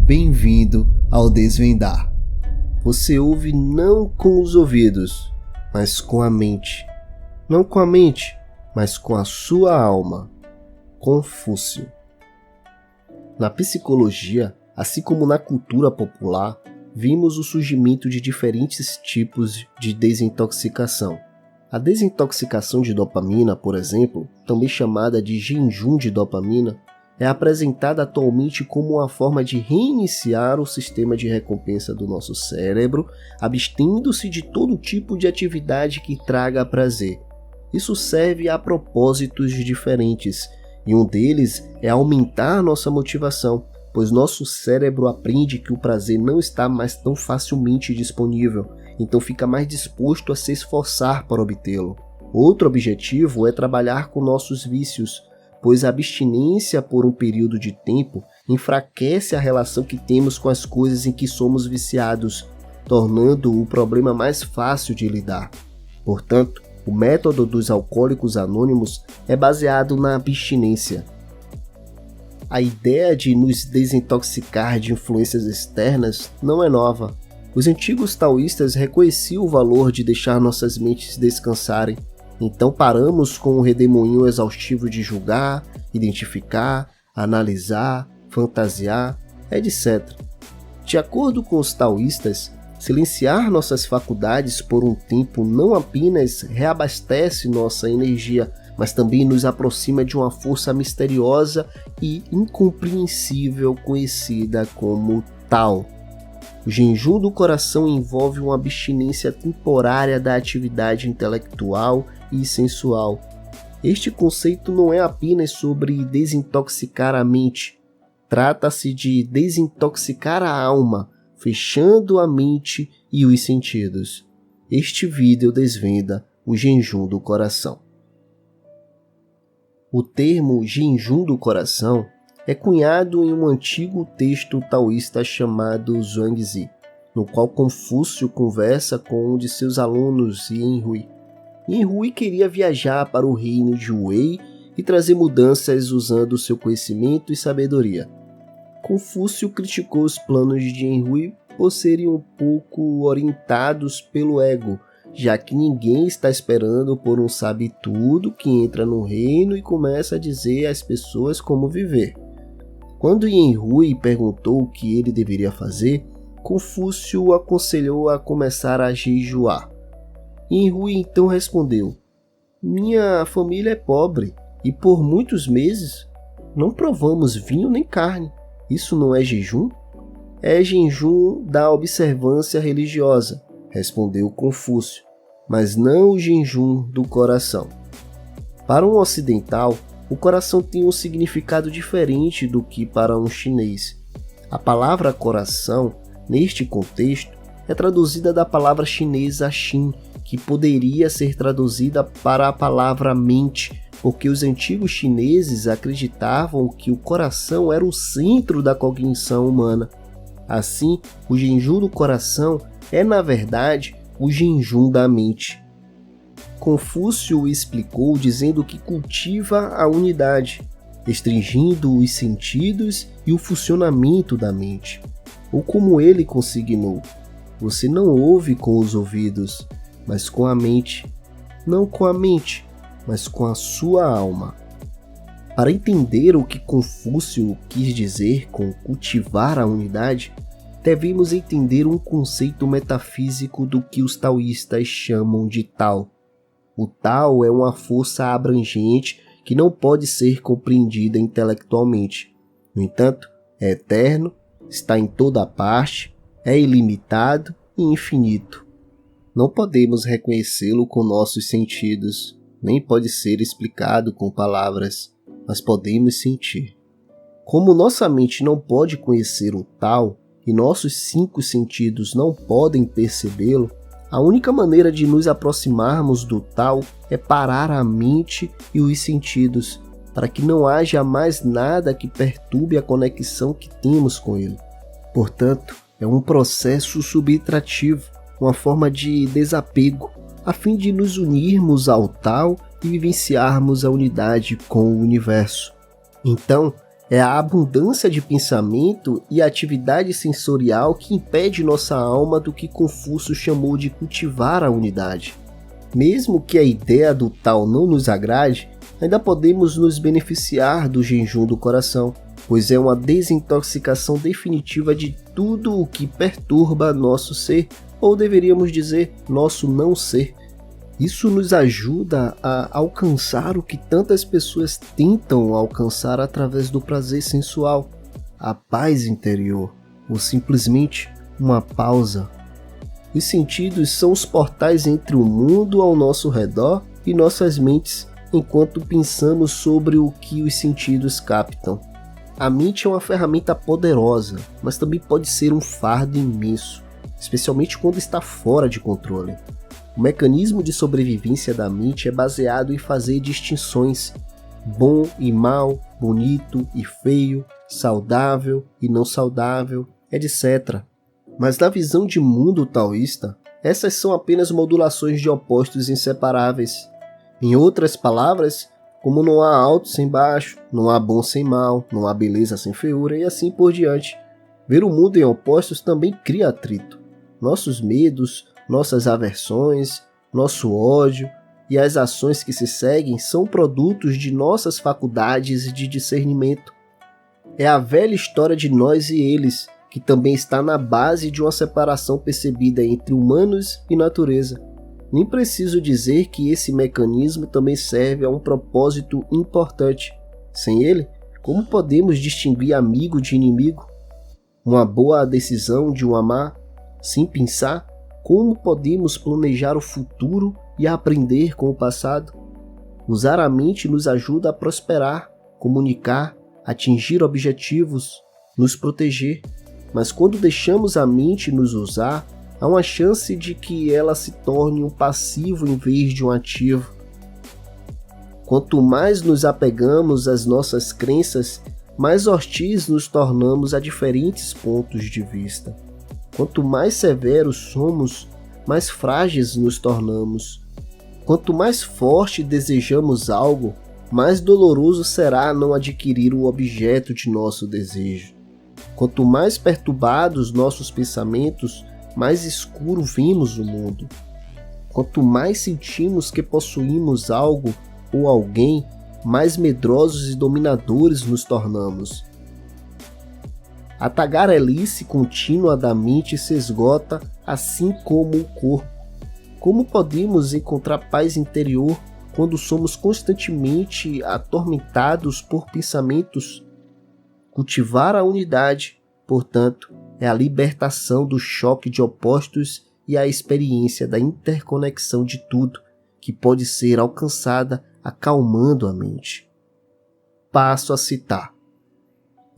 Bem-vindo ao Desvendar. Você ouve não com os ouvidos, mas com a mente. Não com a mente, mas com a sua alma. Confúcio. Na psicologia, assim como na cultura popular, vimos o surgimento de diferentes tipos de desintoxicação. A desintoxicação de dopamina, por exemplo, também chamada de jejum de dopamina, é apresentada atualmente como uma forma de reiniciar o sistema de recompensa do nosso cérebro, abstendo-se de todo tipo de atividade que traga prazer. Isso serve a propósitos diferentes, e um deles é aumentar nossa motivação, pois nosso cérebro aprende que o prazer não está mais tão facilmente disponível, então fica mais disposto a se esforçar para obtê-lo. Outro objetivo é trabalhar com nossos vícios, pois a abstinência por um período de tempo enfraquece a relação que temos com as coisas em que somos viciados, tornando o problema mais fácil de lidar. Portanto, o método dos alcoólicos anônimos é baseado na abstinência. A ideia de nos desintoxicar de influências externas não é nova. Os antigos taoístas reconheciam o valor de deixar nossas mentes descansarem. Então paramos com o redemoinho exaustivo de julgar, identificar, analisar, fantasiar, etc. De acordo com os taoístas, silenciar nossas faculdades por um tempo não apenas reabastece nossa energia, mas também nos aproxima de uma força misteriosa e incompreensível conhecida como Tao. O jejum do coração envolve uma abstinência temporária da atividade intelectual e sensual. Este conceito não é apenas sobre desintoxicar a mente, trata-se de desintoxicar a alma, fechando a mente e os sentidos. Este vídeo desvenda o jejum do coração. O termo jejum do coração é cunhado em um antigo texto taoísta chamado Zhuangzi, no qual Confúcio conversa com um de seus alunos, Yenhui. Yenhui queria viajar para o reino de Wei e trazer mudanças usando seu conhecimento e sabedoria. Confúcio criticou os planos de Yenhui por serem um pouco orientados pelo ego, já que ninguém está esperando por um sabe-tudo que entra no reino e começa a dizer às pessoas como viver. Quando Yenhui perguntou o que ele deveria fazer, Confúcio o aconselhou a começar a jejuar. Yenhui então respondeu: "Minha família é pobre e por muitos meses não provamos vinho nem carne. Isso não é jejum?" "É jejum da observância religiosa", respondeu Confúcio, "mas não o jejum do coração." Para um ocidental, o coração tem um significado diferente do que para um chinês. A palavra coração, neste contexto, é traduzida da palavra chinesa Xin, que poderia ser traduzida para a palavra mente, porque os antigos chineses acreditavam que o coração era o centro da cognição humana. Assim, o jejum do coração é, na verdade, o jejum da mente. Confúcio o explicou dizendo que cultiva a unidade, restringindo os sentidos e o funcionamento da mente. Ou como ele consignou: "Você não ouve com os ouvidos, mas com a mente. Não com a mente, mas com a sua alma." Para entender o que Confúcio quis dizer com cultivar a unidade, devemos entender um conceito metafísico do que os taoístas chamam de Tao. O Tao é uma força abrangente que não pode ser compreendida intelectualmente. No entanto, é eterno, está em toda parte, é ilimitado e infinito. Não podemos reconhecê-lo com nossos sentidos, nem pode ser explicado com palavras, mas podemos sentir. Como nossa mente não pode conhecer o Tao e nossos 5 sentidos não podem percebê-lo, a única maneira de nos aproximarmos do Tao é parar a mente e os sentidos, para que não haja mais nada que perturbe a conexão que temos com ele. Portanto, é um processo subtrativo, uma forma de desapego, a fim de nos unirmos ao Tao e vivenciarmos a unidade com o universo. Então, É a abundância de pensamento e atividade sensorial que impede nossa alma do que Confúcio chamou de cultivar a unidade. Mesmo que a ideia do tal não nos agrade, ainda podemos nos beneficiar do jejum do coração, pois é uma desintoxicação definitiva de tudo o que perturba nosso ser, ou deveríamos dizer, nosso não ser. Isso nos ajuda a alcançar o que tantas pessoas tentam alcançar através do prazer sensual, a paz interior, ou simplesmente uma pausa. Os sentidos são os portais entre o mundo ao nosso redor e nossas mentes, enquanto pensamos sobre o que os sentidos captam. A mente é uma ferramenta poderosa, mas também pode ser um fardo imenso, especialmente quando está fora de controle. O mecanismo de sobrevivência da mente é baseado em fazer distinções: bom e mal, bonito e feio, saudável e não saudável, etc. Mas na visão de mundo taoísta, essas são apenas modulações de opostos inseparáveis. Em outras palavras, como não há alto sem baixo, não há bom sem mal, não há beleza sem feiura e assim por diante. Ver o mundo em opostos também cria atrito. Nossos medos, nossas aversões, nosso ódio e as ações que se seguem são produtos de nossas faculdades de discernimento. É a velha história de nós e eles, que também está na base de uma separação percebida entre humanos e natureza. Nem preciso dizer que esse mecanismo também serve a um propósito importante. Sem ele, como podemos distinguir amigo de inimigo? Uma boa decisão de um amar, sem pensar? Como podemos planejar o futuro e aprender com o passado? Usar a mente nos ajuda a prosperar, comunicar, atingir objetivos, nos proteger. Mas quando deixamos a mente nos usar, há uma chance de que ela se torne um passivo em vez de um ativo. Quanto mais nos apegamos às nossas crenças, mais hostis nos tornamos a diferentes pontos de vista. Quanto mais severos somos, mais frágeis nos tornamos. Quanto mais forte desejamos algo, mais doloroso será não adquirir o objeto de nosso desejo. Quanto mais perturbados nossos pensamentos, mais escuro vemos o mundo. Quanto mais sentimos que possuímos algo ou alguém, mais medrosos e dominadores nos tornamos. A tagarelice contínua da mente se esgota, assim como o corpo. Como podemos encontrar paz interior quando somos constantemente atormentados por pensamentos? Cultivar a unidade, portanto, é a libertação do choque de opostos e a experiência da interconexão de tudo, que pode ser alcançada acalmando a mente. Passo a citar.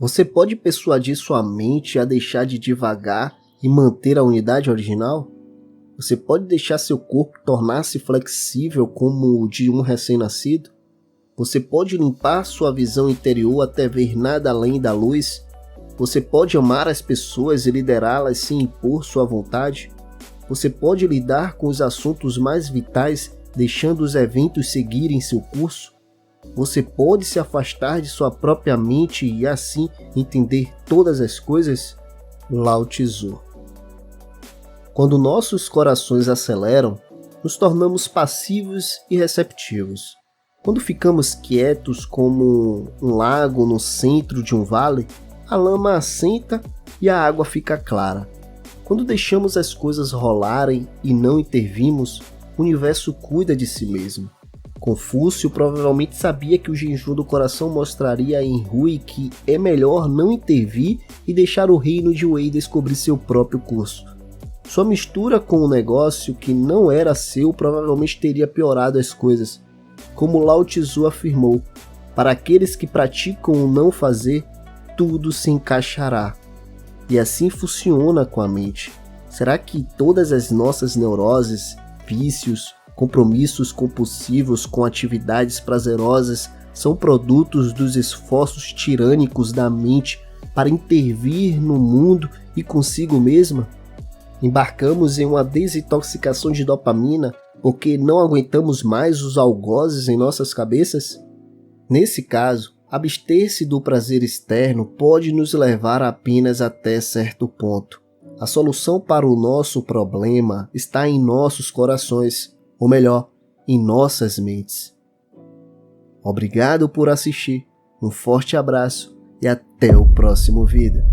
Você pode persuadir sua mente a deixar de divagar e manter a unidade original? Você pode deixar seu corpo tornar-se flexível como o de um recém-nascido? Você pode limpar sua visão interior até ver nada além da luz? Você pode amar as pessoas e liderá-las sem impor sua vontade? Você pode lidar com os assuntos mais vitais, deixando os eventos seguirem seu curso? Você pode se afastar de sua própria mente e assim entender todas as coisas? Lao Tzu. Quando nossos corações aceleram, nos tornamos passivos e receptivos. Quando ficamos quietos como um lago no centro de um vale, a lama assenta e a água fica clara. Quando deixamos as coisas rolarem e não intervimos, o universo cuida de si mesmo. Confúcio provavelmente sabia que o jejum do coração mostraria em Rui que é melhor não intervir e deixar o reino de Wei descobrir seu próprio curso. Sua mistura com o negócio que não era seu provavelmente teria piorado as coisas. Como Lao Tzu afirmou, para aqueles que praticam o não fazer, tudo se encaixará. E assim funciona com a mente. Será que todas as nossas neuroses, vícios, compromissos compulsivos com atividades prazerosas são produtos dos esforços tirânicos da mente para intervir no mundo e consigo mesma? Embarcamos em uma desintoxicação de dopamina porque não aguentamos mais os algozes em nossas cabeças? Nesse caso, Abster-se do prazer externo pode nos levar apenas até certo ponto. A solução para o nosso problema está em nossos corações, ou melhor, em nossas mentes. Obrigado por assistir, um forte abraço e até o próximo vídeo.